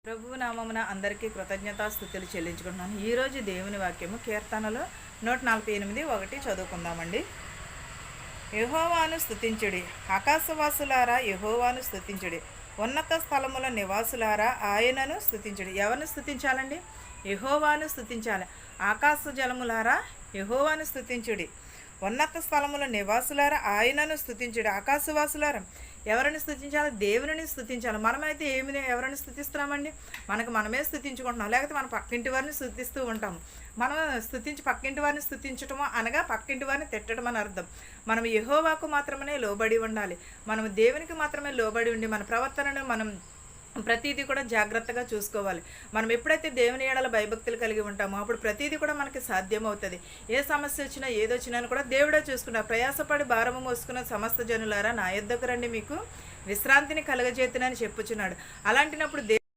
ప్రభువు నామమున అందరికీ కృతజ్ఞతాస్తుతులు చెల్లించుకుంటున్నాను. ఈరోజు దేవుని వాక్యము కీర్తనలో 148:1 చదువుకుందామండి. యెహోవాను స్తుతించుడి, ఆకాశవాసులారా యెహోవాను స్తుతించుడి, ఉన్నత స్థలముల నివాసులారా ఆయనను స్తుతించుడి. ఎవరిని స్తుతించాలండి? యెహోవాను స్తుతించాలి. ఆకాశ జలములారా యెహోవాను స్తుతించుడి, ఉన్నత స్థలముల నివాసులారా ఆయనను స్తుతించుడి. ఆకాశవాసులారా ఎవరిని స్తుతించాలి? దేవుని స్తుతించాలి. మనమైతే ఎవరిని స్తుతిస్తున్నామండి? మనమే స్తుతించుకుంటున్నాం, లేకపోతే మన పక్కింటి వారిని స్తుతిస్తూ ఉంటాము. మనం పక్కింటి వారిని స్తుతించటము అనగా పక్కింటి వారిని తిట్టడం అని అర్థం. మనం యెహోవాకు మాత్రమే లోబడి ఉండాలి. మనం దేవునికి మాత్రమే లోబడి ఉండి మన ప్రవర్తనను మనం ప్రతిదీ కూడా జాగ్రత్తగా చూసుకోవాలి. మనం ఎప్పుడైతే దేవుని ఎడల భయభక్తులు కలిగి ఉంటామో అప్పుడు ప్రతిదీ కూడా మనకి సాధ్యమవుతుంది. ఏ సమస్య వచ్చినా ఏదొచ్చినా కూడా దేవుడే చూసుకున్నారు. ప్రయాసపడి భారము మోసుకున్న సమస్త జనులారా నా యొద్దకు రండి, మీకు విశ్రాంతిని కలగజేతునని చెప్పుచున్నాడు. అలాంటినప్పుడు